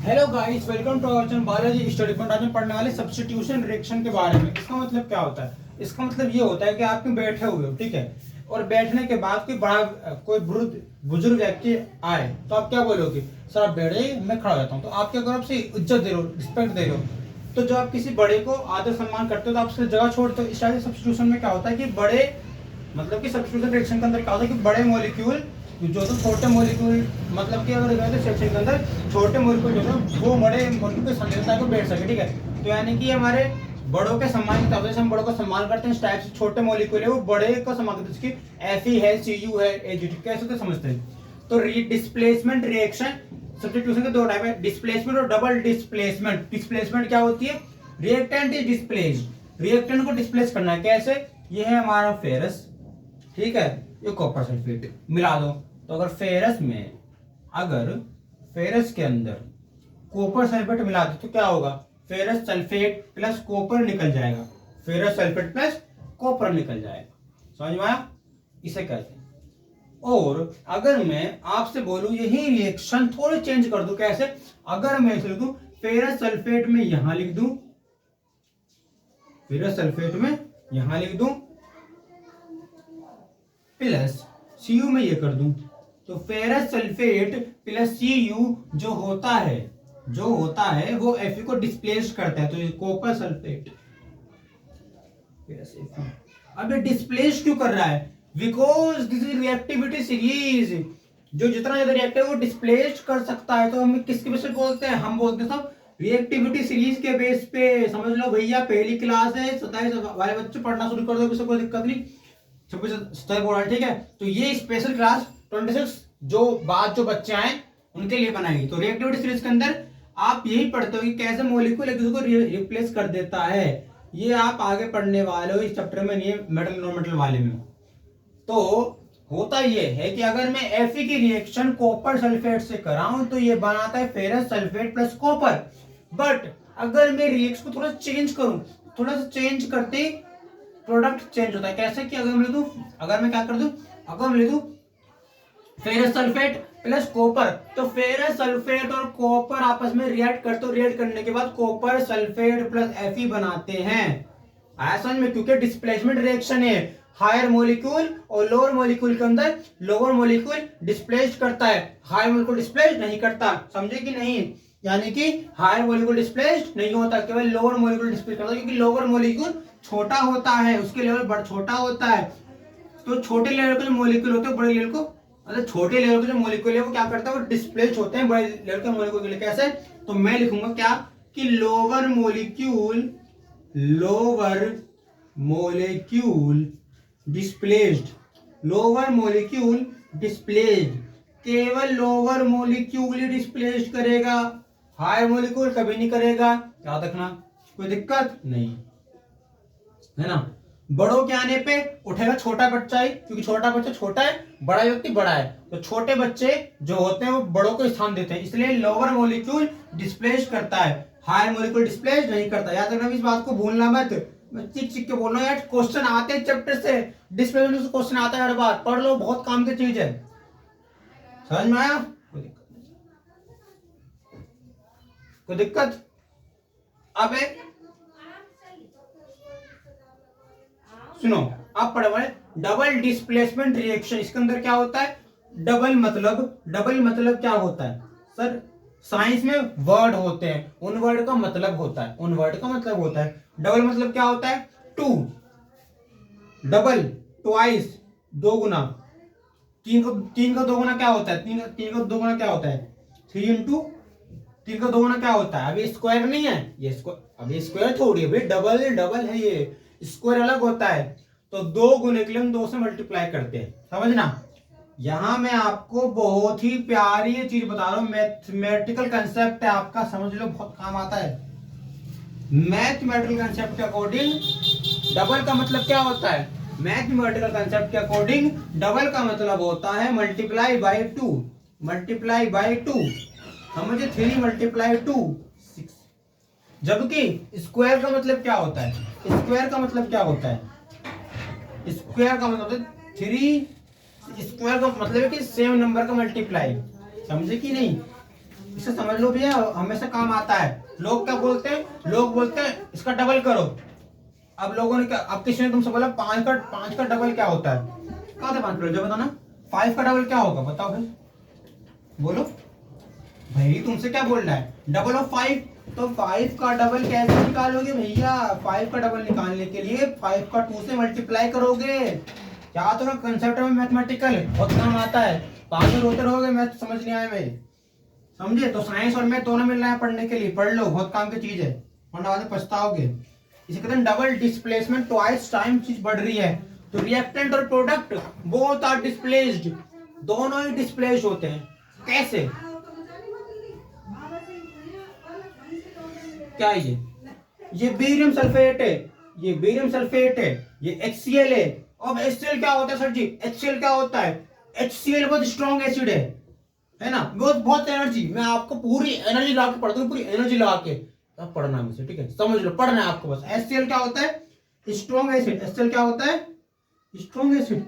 Hello guys, welcome to our channel biology study point. आज हम पढ़ने वाले सब्स्टिट्यूशन रिएक्शन के बारे में। इसका मतलब क्या होता है? इसका मतलब ये होता है कि आप कहीं बैठे हुए हो, ठीक है, और बैठने के बाद कोई वृद्ध बुजुर्ग व्यक्ति आए तो आप क्या बोलोगे? सर आप बैठे, मैं खड़ा हो जाता हूँ। तो आप क्या करो? आपसे इज्जत दे रहे हो, रिस्पेक्ट दे रहे हो। तो जब आप किसी बड़े को आदर सम्मान करते हो तो आप उसकी जगह छोड़ते हो। इस तरह से सब्स्टिट्यूशन में क्या होता है कि बड़े मतलब कि सब्स्टिट्यूशन रिएक्शन के अंदर क्या होता है कि बड़े मॉलिक्यूल जो तो छोटे मॉलिक्यूल मतलब कि अगर सेक्शन के अंदर छोटे मॉलिक्यूल जो है वो बड़े मॉलिक्यूल के संयोजकता को बैठ सके, ठीक है। तो यानी कि हमारे बड़ों के सम्मान की तरह से हम बड़ों का सम्मान करते हैं। इस टाइप से छोटे मॉलिक्यूल है वो बड़े का सम्मान करते हैं, जैसे Fe है, Cu है, Ag कैसे तो समझते हैं। तो डिस्प्लेसमेंट रिएक्शन सब्स्टिट्यूशन के दो टाइप है, डिस्प्लेसमेंट और डबल डिस्प्लेसमेंट। डिस्प्लेसमेंट क्या होती है? रिएक्टेंट इज डिस्प्लेस्ड, रिएक्टेंट को डिस्प्लेस करना है। कैसे? ये है हमारा फेरस, ठीक है, ये कॉपर सल्फेट मिला दो। तो अगर फेरस के अंदर कॉपर सल्फेट मिला दो तो क्या होगा? Ferrous sulphate plus copper nickel जाएगा, ferrous sulphate plus copper nickel जाएगा। समझ में आया? इसे कहते हैं। और अगर मैं आपसे बोलूं यही रिएक्शन थोड़ी चेंज कर दूं, कैसे? अगर मैं इसे लिख दूं फेरस सल्फेट में यहां लिख दूं, फेरस सल्फेट में यहां लिख दूं प्लस Cu में ये कर दूं, तो फेरस सल्फेट प्लस Cu जो होता है वो Fe को डिस्प्लेस करता है। तो ये कॉपर सल्फेट अब ये डिस्प्लेस क्यों कर रहा है? Because this is reactivity series. जो जितना ज्यादा रिएक्टिव वो डिस्प्लेस कर सकता है। तो हम किसके बेस पे बोलते हैं? हम बोलते हैं सब रिएक्टिविटी सीरीज के बेस पे। समझ लो भैया, पहली क्लास है, 27 वाले बच्चे पढ़ना शुरू कर दो, किसी कोई दिक्कत नहीं। 26 बोल रहा है, ठीक है। तो ये स्पेशल क्लास 26 जो बच्चे आए उनके लिए बनाएगी। तो रिएक्टिविटी सीरीज के अंदर आप यही पढ़ते हो कि कैसे मॉलिक्यूल एक दूसरे को रिप्लेस कर देता है। ये आप आगे पढ़ने वाले हो इस चैप्टर में, नहीं है मेटल नॉन मेटल वाले में। तो होता ये है कि अगर मैं Fe की रिएक्शन कॉपर सल्फेट से कराऊं तो ये बनाता है ferrous sulphate plus copper. But अगर मैं रिएक्शन को थोड़ा चेंज करूं, थोड़ा सा चेंज करते ही प्रोडक्ट चेंज होता है। कैसे कि अगर मैं क्या कर दूं, अगर मैं ले दूं फेरस सल्फेट प्लस कॉपर, तो फेरस सल्फेट और कॉपर आपस में रिएक्ट करते, रिएक्ट करने के बाद कॉपर सल्फेट प्लस Fe बनाते हैं। आया समझ में? क्योंकि डिस्प्लेसमेंट रिएक्शन है, हायर मॉलिक्यूल और लोअर मॉलिक्यूल के अंदर लोअर मॉलिक्यूल डिस्प्लेस करता है, हायर मॉलिक्यूल डिस्प्लेस नहीं करता। समझे कि नहीं? यानी कि हायर मॉलिक्यूल डिस्प्लेस नहीं होता, केवल लोअर मॉलिक्यूल डिस्प्लेस करता है, क्योंकि लोअर मॉलिक्यूल छोटा होता है, उसके लेवल बड़ा छोटा होता है। तो छोटे लेवल के जो मॉलिक्यूल होते हैं बड़े लेवल को, मतलब छोटे लेवल के जो मॉलिक्यूल है वो क्या करता है? वो डिस्प्लेस होते हैं बड़े लेवल के मॉलिक्यूल के लिए। कैसे? तो मैं लिखूंगा क्या कि lower molecule displaced, lower molecule displaced, केवल लोअर मॉलिक्यूल ही डिस्प्लेस्ड करेगा, हायर मॉलिक्यूल कभी नहीं करेगा। याद रखना, कोई दिक्कत नहीं है ना। बड़ों के आने पे उठेगा छोटा बच्चा ही, क्योंकि छोटा बच्चा छोटा है, बड़ा व्यक्ति बड़ा है। तो छोटे बच्चे जो होते हैं वो बड़ों को स्थान देते हैं, इसलिए लोअर मॉलिक्यूल डिस्प्लेस करता है, हायर मॉलिक्यूल डिस्प्लेस नहीं करता। याद रखना, इस बात को भूलना मत। मैं चिक चिक के बोल रहा हूँ यार, क्वेश्चन आते हैं चैप्टर से, डिस्प्लेसमेंट से क्वेश्चन आता है हर बार। पढ़ लो, बहुत काम की चीज है। समझ में आया? कोई दिक्कत? अब सुनो, आप पढ़ो डबल डिस्प्लेसमेंट रिएक्शन। इसके अंदर क्या होता है? डबल मतलब क्या होता है? सर साइंस में वर्ड होते हैं, उन वर्ड का मतलब होता है डबल मतलब क्या होता है? टू, डबल, ट्वाइस, दो गुना। तीन का दो गुना क्या होता है? तीन का दो गुना क्या होता है? 3 इंटू तीन का दो गुना क्या होता है? अभी स्क्वायर नहीं है ये, अभी स्क्वायर थोड़ी है भाई, डबल है ये, स्क्वायर अलग होता है। तो 2 गुने के लिए हम 2 से मल्टीप्लाई करते हैं। समझना, यहां मैं आपको बहुत ही प्यारी चीज बता रहा हूं, मैथमेटिकल कंसेप्ट है आपका, समझ लो, बहुत काम आता है। मैथमेटिकल कंसेप्ट के अकॉर्डिंग डबल का मतलब क्या होता है? मैथमेटिकल कंसेप्ट के अकॉर्डिंग डबल का मतलब होता है मल्टीप्लाई बाय 2, समझे? 3 मल्टीप्लाई 2 6। जबकि स्क्वायर का मतलब क्या होता है? स्क्वायर का मतलब 3, स्क्वायर का मतलब है कि सेम नंबर का मल्टीप्लाई। समझे कि नहीं? इसे समझ लो भैया, हमेशा काम आता है। लोग क्या बोलते हैं, लोग बोलते हैं इसका डबल करो। अब लोगों ने क्या, अब किसी ने तुमसे बोला 5 का डबल क्या होता है, कहा था 5 जो बताना। 5 का डबल क्या होगा बताओ भाई, बोलो भाई, तुमसे क्या बोल रहा है, डबल ऑफ 5। तो 5 का डबल कैसे निकालोगे भैया, 5 का डबल निकालने के लिए 5 का 2 से मल्टीप्लाई करोगे। क्या तो ना कंसेप्ट में मैथमेटिकल बहुत काम आता है, पागल होते रहोगे, मैथ समझ नहीं आए भाई, समझे। तो साइंस और मैथ दोनों मिल रहा है पढ़ने के लिए, पढ़ लो, बहुत काम की चीज है, वरना बाद में पछताओगे। इसे कहते हैं डबल डिस्प्लेसमेंट, ट्वाइस टाइम चीज बढ़ रही है। तो रिएक्टेंट और प्रोडक्ट बोथ आर डिस्प्लेस्ड, दोनों ही डिस्प्लेस्ड होते हैं। कैसे, क्या ये बेरियम सल्फेट है, ये बेरियम सल्फेट है, ये HCl है। अब HCl क्या होता है सर जी, HCl क्या होता है, HCl बहुत स्ट्रॉन्ग एसिड है ना, बहुत एनर्जी। मैं आपको पूरी एनर्जी लगा के पढ़ता हूँ, पूरी एनर्जी लगा के अब पढ़ना है मुझे, ठीक है, समझ लो, पढ़ना है आपको बस। HCl क्या होता है, स्ट्रॉन्ग एसिड। HCl क्या होता है, स्ट्रॉन्ग एसिड।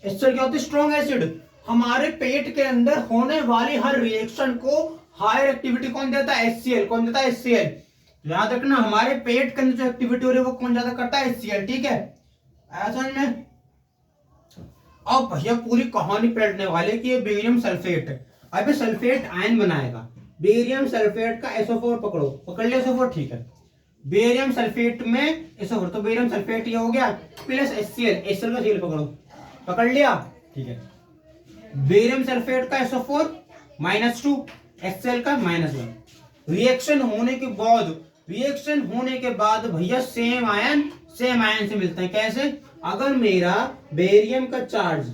HCl क्या होता है, स्ट्रॉन्ग एसिड। हमारे पेट के अंदर होने वाली हर रिएक्शन को हायर एक्टिविटी कौन देता है, HCl। कौन देता है, HCl। याद रखना, हमारे पेट के अंदर जो एक्टिविटी हो रही है वो कौन ज्यादा करता है, HCl, ठीक है, ऐसा में। अब भैया पूरी कहानी पलटने वाले कि ये बेरियम सल्फेट है, अब ये सल्फेट आयन बनाएगा। बेरियम सल्फेट का SO4 पकड़ो, पकड़ लिया SO4, ठीक है। बेरियम सल्फेट में SO4, तो बेरियम सल्फेट ये हो गया प्लस HCl, HCl का सील पकड़ो, पकड़ लिया, ठीक है। बेरियम सल्फेट का SO4 -2, HCl का -1। रिएक्शन होने के बाद भैया सेम आयन से मिलते हैं। कैसे, अगर मेरा बेरियम का चार्ज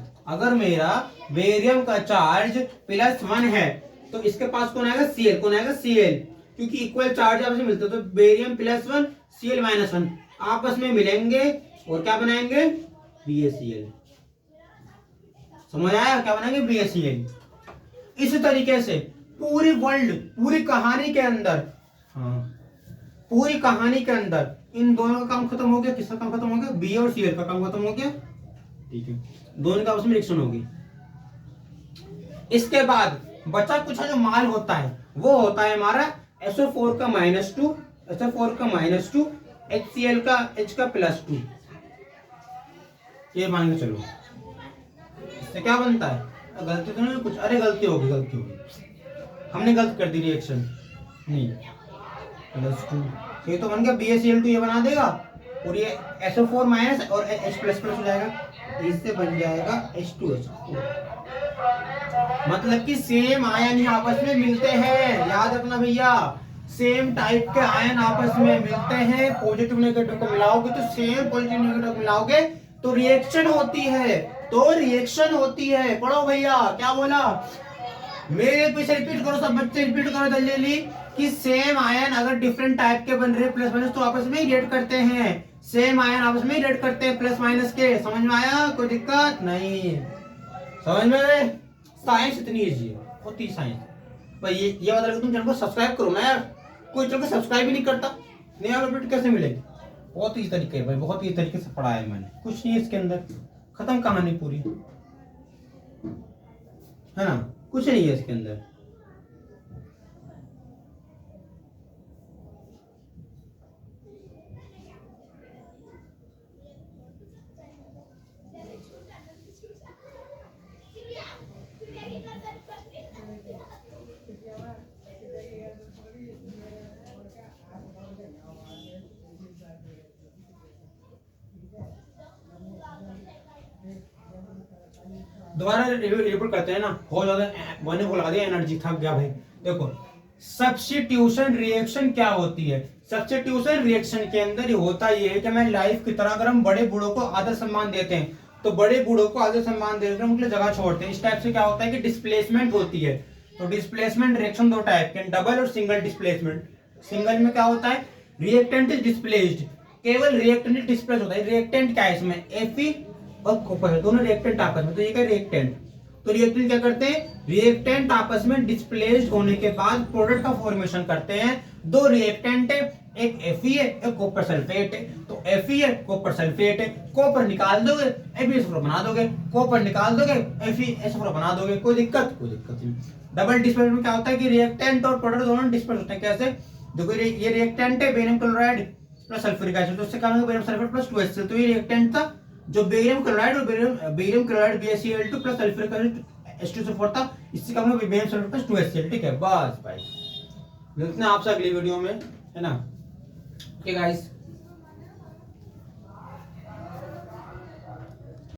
+1 है तो इसके पास कौन आएगा, Cl, क्योंकि इक्वल चार्ज आपस में मिलते हैं। तो बेरियम +1 Cl -1 आपस में मिलेंगे और क्या बनाएंगे, BaCl। समझ आया, क्या बनाएंगे, BaCl। इस तरीके से पूरी कहानी के अंदर इन दोनों का काम खत्म हो गया। किसका काम खत्म हो गया, बी और Cl का काम खत्म हो गया, ठीक है, दोनों का आपस में रिएक्शन होगी। इसके बाद बचा कुछ जो माल होता है वो होता है हमारा SO4 का -2, HCl का H का +2। ये मान के चलो, इससे क्या बनता है, गलती तो नहीं कुछ, अरे गलती होगी, हमने गलत कर दी रिएक्शन, नहीं, +2 ये तो बन गया BaCl2, ये बना देगा, और ये SO4 माइनस और H++ हो जाएगा, इससे बन जाएगा H2SO4। मतलब कि सेम आयन ही आपस में मिलते हैं, याद रखना भैया, सेम टाइप के आयन आपस में मिलते हैं। पॉजिटिव नेगेटिव को मिलाओगे तो सेम पॉजिटिव नेगेटिव मिलाओगे तो रिएक्शन होती है। पढ़ो भैया, क्या बोला, मेरे पीछे रिपीट करो, सब बच्चे रिपीट करो जल्दी कि सेम आयन अगर डिफरेंट टाइप के बन रहे प्लस माइनस तो आपस में ही रिएक्ट करते हैं। सेम आयन आपस में ही रिएक्ट करते हैं प्लस माइनस के। समझ में आया, कोई दिक्कत नहीं, समझ में। साइंस इतनी इजी है, होती साइंस भाई। ये बता रहे तुम चैनल को सब्सक्राइब करो ना यार, कोई चैनल को सब्सक्राइब ही नहीं करता, नया अपडेट कैसे मिलेगी। बहुत ही तरीके भाई, बहुत ही तरीके से पढ़ा है मैंने, कुछ नहीं इसके अंदर, खत्म कहानी पूरी, है ना, कुछ नहीं है इसके अंदर। दोबारा रिपोर्ट करते हैं ना, बहुत ज्यादा मैंने को लगा दिया एनर्जी, थक गया भाई। देखो सब्स्टिट्यूशन रिएक्शन क्या होती है, सब्स्टिट्यूशन रिएक्शन के अंदर ये होता ये है कि मैं लाइफ की तरह, अगर हम बड़े बूढ़ों को आदर सम्मान देते हैं तो बड़े बूढ़ों को आदर सम्मान देकर उनके लिए जगह छोड़ते हैं। इस टाइप से क्या होता है कि डिस्प्लेसमेंट होती है। तो डिस्प्लेसमेंट रिएक्शन दो टाइप के, डबल और सिंगल डिस्प्लेसमेंट। सिंगल में क्या होता है, रिएक्टेंट इज डिस्प्लेस्ड, केवल रिएक्टेंट डिस्प्लेस होता है। रिएक्टेंट क्या है इसमें, Fe और कॉपर दोनों रिएक्टेंट आपस में, तो ये क्या रिएक्टेंट। तो रिएक्टेंट क्या करते हैं, रिएक्टेंट आपस में डिस्प्लेस्ड होने के बाद प्रोडक्ट का फॉर्मेशन करते हैं। दो रिएक्टेंट है, एक Fe है, एक कॉपर सल्फेट है, तो Fe है, कॉपर सल्फेट है, कॉपर निकाल दोगे FeSO4 बना दोगे, कॉपर निकाल दोगे FeSO4 बना दोगे, कोई दिक्कत नहीं। डबल डिस्प्लेसमेंट में क्या होता है कि रिएक्टेंट और प्रोडक्ट दोनों डिस्प्लेस होते हैं। कैसे? देखो ये रिएक्टेंट है barium chloride plus sulphuric acid, तो उससे क्या होगा बेरियम सल्फेट प्लस 2HCl, तो ये रिएक्टेंट था जो बेरियम क्लोराइड और barium chloride BaCl2 plus sulphuric acid H2SO4 था, इससे क्या होगा बेरियम सल्फेट प्लस 2HCl। ठीक है, बस भाई मिलते हैं आपसे अगली वीडियो में, है ना? Okay guys.